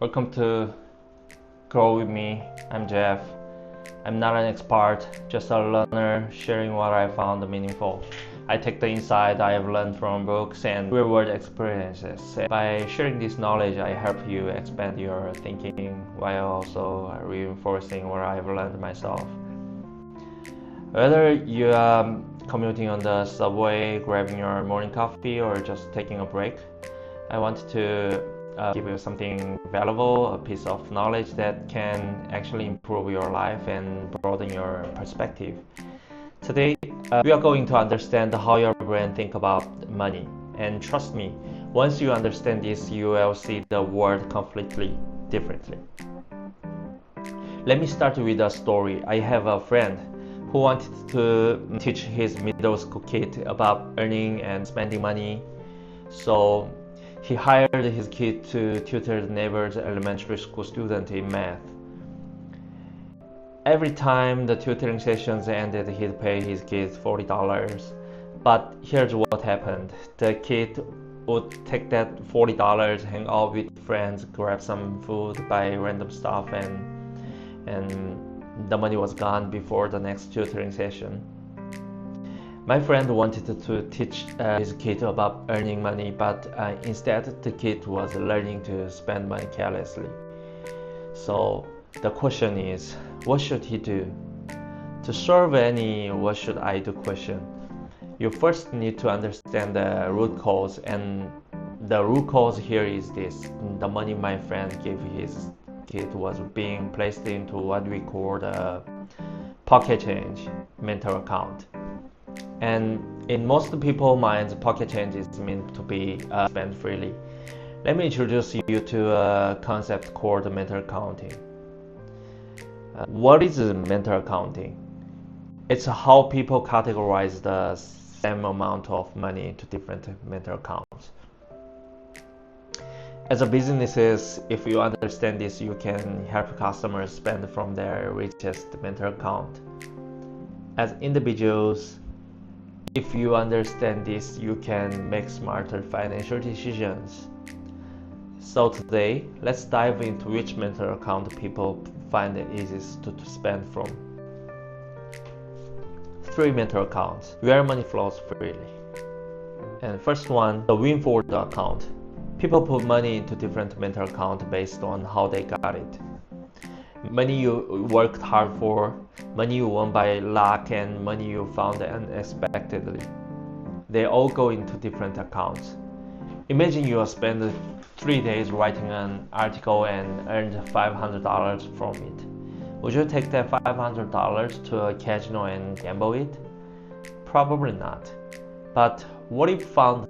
Welcome to Grow With Me. I'm Jeff. I'm not an expert, just a learner sharing what I found meaningful. I take the insight I have learned from books and real world experiences. By sharing this knowledge, I help you expand your thinking while also reinforcing what I've learned myself. Whether you are commuting on the subway, grabbing your morning coffee, or just taking a break, I want to give you something valuable, a piece of knowledge that can actually improve your life and broaden your perspective. Today, we are going to understand how your brain thinks about money. And trust me, once you understand this, you will see the world completely differently. Let me start with a story. I have a friend who wanted to teach his middle school kid about earning and spending money. So he hired his kid to tutor the neighbor's elementary school student in math. Every time the tutoring sessions ended, he'd pay his kids $40. But here's what happened. The kid would take that $40, hang out with friends, grab some food, buy random stuff, and the money was gone before the next tutoring session. My friend wanted to teach his kid about earning money, but instead the kid was learning to spend money carelessly. So the question is, what should he do? To solve any what should I do question, you first need to understand the root cause, and the root cause here is this. The money my friend gave his kid was being placed into what we call the pocket change mental account. And in most people's minds, pocket change is meant to be spent freely. Let me introduce you to a concept called mental accounting. What is mental accounting? It's how people categorize the same amount of money into different mental accounts. As a businesses, if you understand this, you can help customers spend from their richest mental account. As individuals, if you understand this, you can make smarter financial decisions. So today, let's dive into which mental account people find it easiest to spend from. 3 mental accounts where money flows freely. And first one, the windfall account. People put money into different mental accounts based on how they got it. Money you worked hard for, money you won by luck, and money you found unexpectedly. They all go into different accounts. Imagine you spent 3 days writing an article and earned $500 from it. Would you take that $500 to a casino and gamble it? Probably not. But what if you found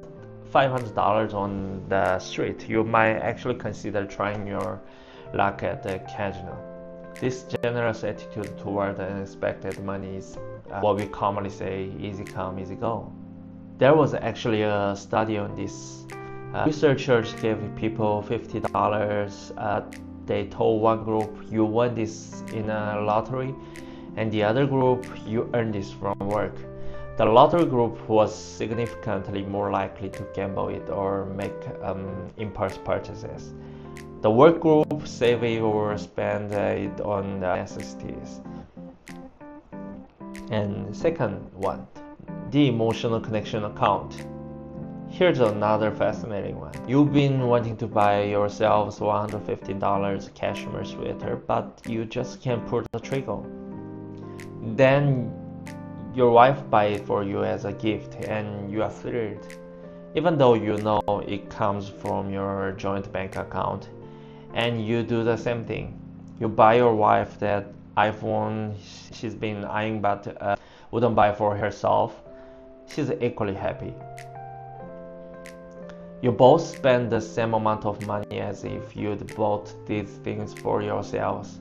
$500 on the street? You might actually consider trying your luck at the casino. This generous attitude toward unexpected money is what we commonly say easy come, easy go. There was actually a study on this. Researchers gave people $50. They told one group, you won this in a lottery, and the other group, you earned this from work. The lottery group was significantly more likely to gamble it or make impulse purchases. The work group save it or spend it on necessities. And second one, the emotional connection account. Here's another fascinating one. You've been wanting to buy yourselves $115 cashmere sweater, but you just can't pull the trigger. Then your wife buys it for you as a gift and you are thrilled. Even though you know it comes from your joint bank account, and you do the same thing. You buy your wife that iPhone she's been eyeing but wouldn't buy for herself. She's equally happy. You both spend the same amount of money as if you'd bought these things for yourselves,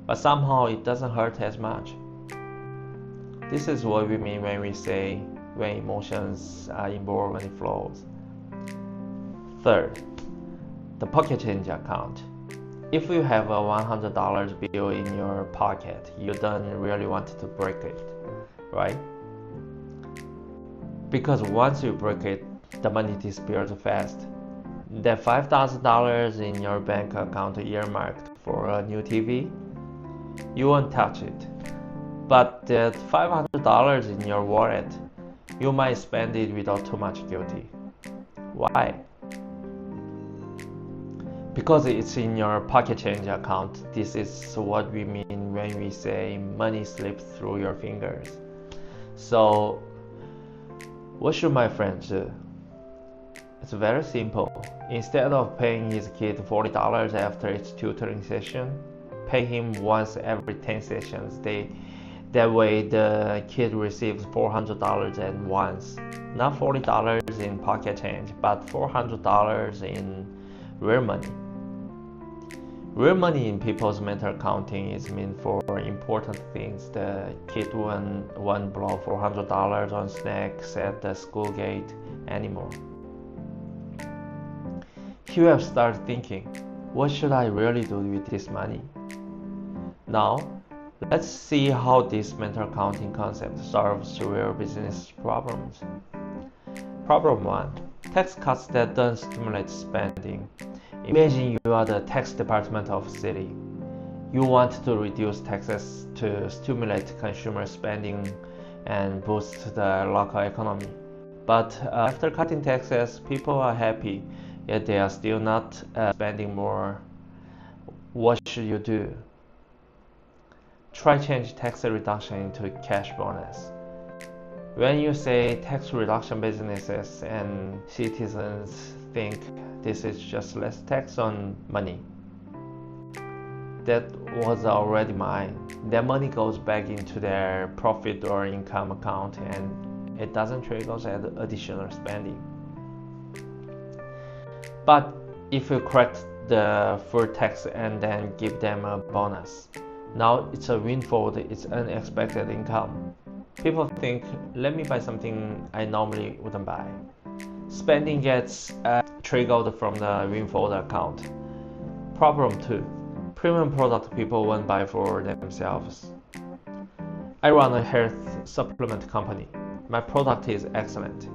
but somehow it doesn't hurt as much. This is what we mean when we say when emotions are involved, money flows. Third, the pocket change account. If you have a $100 bill in your pocket, you don't really want to break it, right? Because once you break it, the money disappears fast. That $5,000 in your bank account earmarked for a new TV, you won't touch it. But that $500 in your wallet, you might spend it without too much guilty. Why? Because it's in your pocket change account. This is what we mean when we say money slips through your fingers. So, what should my friend do? It's very simple. Instead of paying his kid $40 after its tutoring session, pay him once every 10 sessions. That way the kid receives $400 at once. Not $40 in pocket change, but $400 in real money. Real money in people's mental accounting is meant for important things. The kid won't blow $400 on snacks at the school gate anymore. You have started thinking, what should I really do with this money? Now, let's see how this mental accounting concept solves real business problems. Problem 1. Tax cuts that don't stimulate spending. Imagine you are the tax department of a city. You want to reduce taxes to stimulate consumer spending and boost the local economy. But after cutting taxes, people are happy, yet they are still not spending more. What should you do? Try change tax reduction into cash bonus. When you say tax reduction, businesses and citizens think this is just less tax on money. That was already mine. That money goes back into their profit or income account and it doesn't trigger additional spending. But if you correct the full tax and then give them a bonus, now it's a windfall, it's unexpected income. People think, let me buy something I normally wouldn't buy. Spending gets triggered from the windfall account. Problem 2. Premium product people won't buy for themselves. I run a health supplement company. My product is excellent,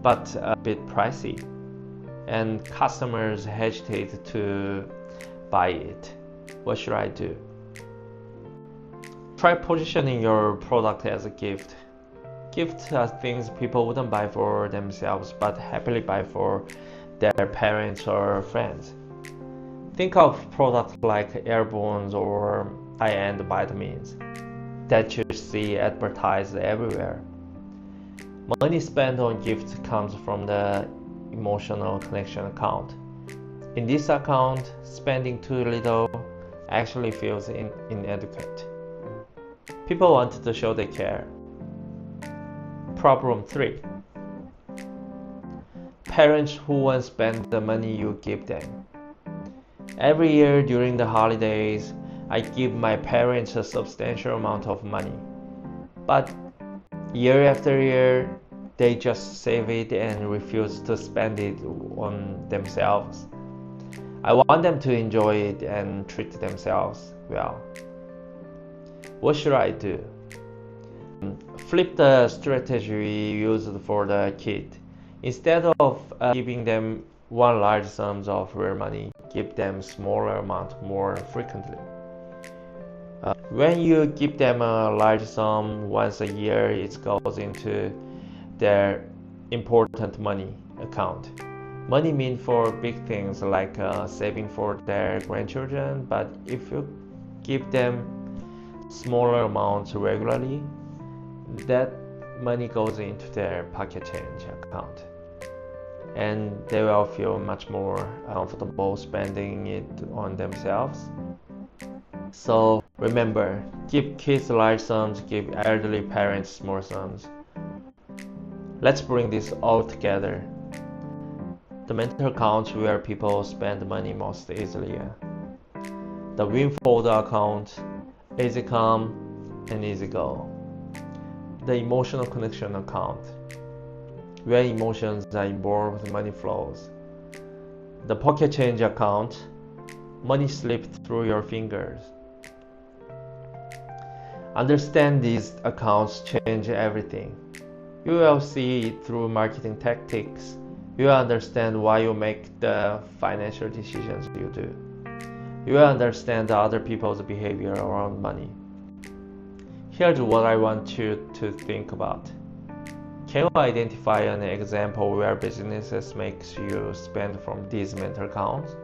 but a bit pricey, and customers hesitate to buy it. What should I do? Try positioning your product as a gift. Gifts are things people wouldn't buy for themselves but happily buy for their parents or friends. Think of products like airborne or high-end vitamins that you see advertised everywhere. Money spent on gifts comes from the emotional connection account. In this account, spending too little actually feels inadequate. People want to show they care. Problem 3. Parents who won't spend the money you give them. Every year during the holidays, I give my parents a substantial amount of money. But year after year, they just save it and refuse to spend it on themselves. I want them to enjoy it and treat themselves well. What should I do? Flip the strategy we used for the kid. Instead of giving them one large sum of real money, give them smaller amount more frequently. When you give them a large sum once a year, it goes into their important money account. Money means for big things like saving for their grandchildren, but if you give them smaller amounts regularly, that money goes into their pocket change account and they will feel much more comfortable spending it on themselves. So remember, give kids large sums, give elderly parents small sums. Let's bring this all together. The mental account where people spend money most easily. The windfall account, easy come and easy go. The emotional connection account, where emotions are involved, money flows. The pocket change account, money slips through your fingers. Understand these accounts change everything. You will see it through marketing tactics, You will understand why you make the financial decisions you do. You will understand other people's behavior around money. Here's what I want you to think about. Can you identify an example where businesses make you spend from these mental accounts?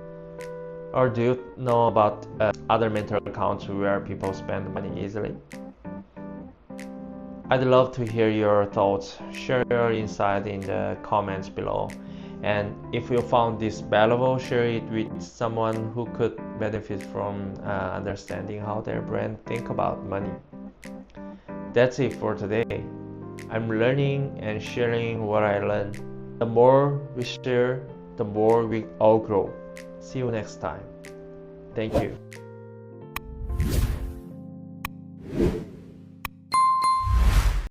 Or do you know about other mental accounts where people spend money easily? I'd love to hear your thoughts. Share your insight in the comments below. And if you found this valuable, share it with someone who could benefit from understanding how their brain think about money. That's it for today. I'm learning and sharing what I learned. The more we share, the more we all grow. See you next time. Thank you.